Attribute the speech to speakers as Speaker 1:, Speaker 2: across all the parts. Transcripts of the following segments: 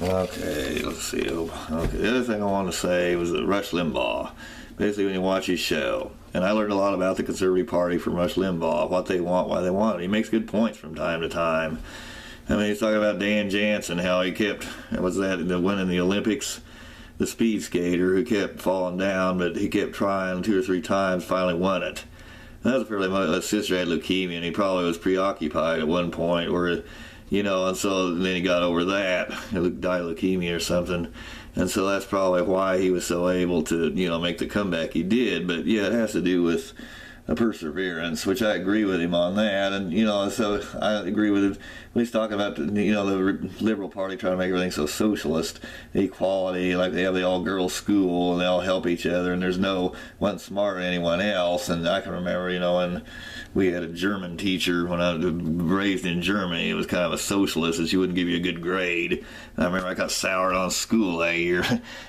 Speaker 1: Okay, let's see. Okay, the other thing I wanted to say was that Rush Limbaugh. Basically, when you watch his show, and I learned a lot about the Conservative Party from Rush Limbaugh, what they want, why they want it. He makes good points from time to time. I mean, he's talking about Dan Jansen, how he kept, the winning the Olympics, the speed skater who kept falling down, but he kept trying 2 or 3 times, finally won it. And that was fairly much. His sister had leukemia, and he probably was preoccupied at one point, where, and so then he got over that, died of leukemia or something. And so that's probably why he was so able to, make the comeback he did. But yeah, it has to do with perseverance, which I agree with him on that. And, so I agree with him when he's talking about, the Liberal Party trying to make everything so socialist, equality, like they have the all-girls school and they all help each other and there's no one smarter than anyone else. And I can remember, when we had a German teacher when I was raised in Germany, it was kind of a socialist, and she wouldn't give you a good grade. And I remember I got soured on school that year.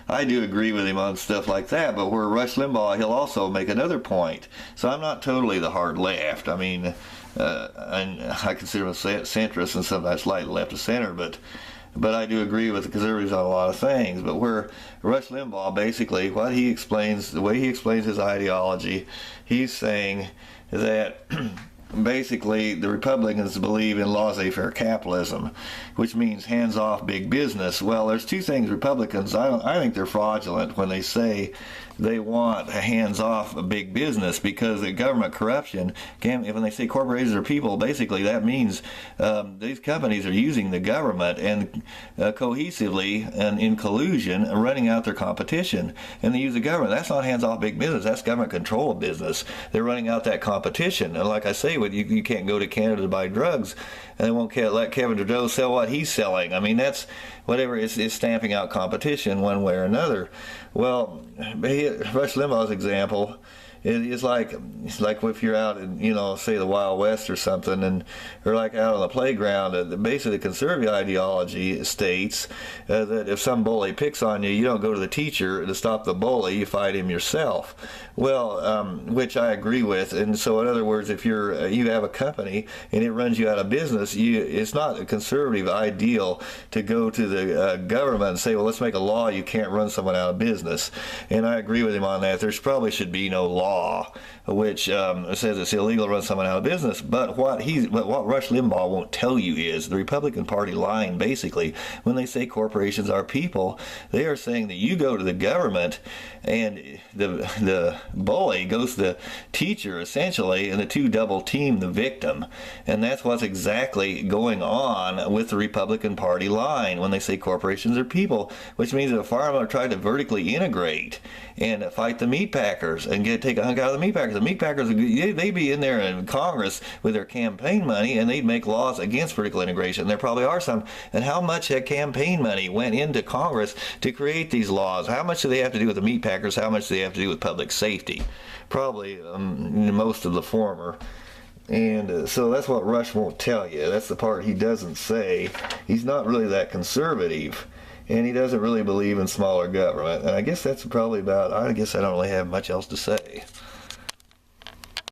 Speaker 1: I do agree with him on stuff like that, but where Rush Limbaugh, he'll also make another point. So I'm not totally the hard left. I mean, and I consider him a centrist and sometimes slightly left of center, but I do agree with the conservatives on a lot of things. But where Rush Limbaugh, basically, the way he explains his ideology, he's saying that basically the Republicans believe in laissez-faire capitalism, which means hands-off big business. Well, there's two things Republicans, I think they're fraudulent when they say they want hands-off big business, because the government corruption when they say corporations are people, basically that means these companies are using the government and cohesively and in collusion running out their competition, and they use the government. That's not hands-off big business. That's government control of business. They're running out that competition, and like I say, you can't go to Canada to buy drugs, and they won't let Kevin Trudeau sell what he's selling. I mean, that's whatever is stamping out competition one way or another. Well, Rush Limbaugh's example is like if you're out in, say the Wild West or something, or like out on the playground. Basically, the conservative ideology states that if some bully picks on you, you don't go to the teacher to stop the bully, you fight him yourself. Well, which I agree with. And so, in other words, if you have a company and it runs you out of business, it's not a conservative ideal to go to the government and say, well, let's make a law you can't run someone out of business. And I agree with him on that. There probably should be no law which says it's illegal to run someone out of business. But what Rush Limbaugh won't tell you is the Republican Party line, basically, when they say corporations are people, they are saying that you go to the government and the bully goes to the teacher, essentially, and the two double team the victim. And that's what's exactly going on with the Republican Party line when they say corporations are people, which means that a farmer tried to vertically integrate and fight the meat packers and take a hunk out of the meat packers. The meat packers, they'd be in there in Congress with their campaign money, and they'd make laws against vertical integration. There probably are some. And how much that campaign money went into Congress to create these laws? How much do they have to do with the meat packers? How much do they have to do with public safety? Probably most of the former. And so that's what Rush won't tell you. That's the part he doesn't say. He's not really that conservative, and he doesn't really believe in smaller government. And I guess that's probably I guess I don't really have much else to say.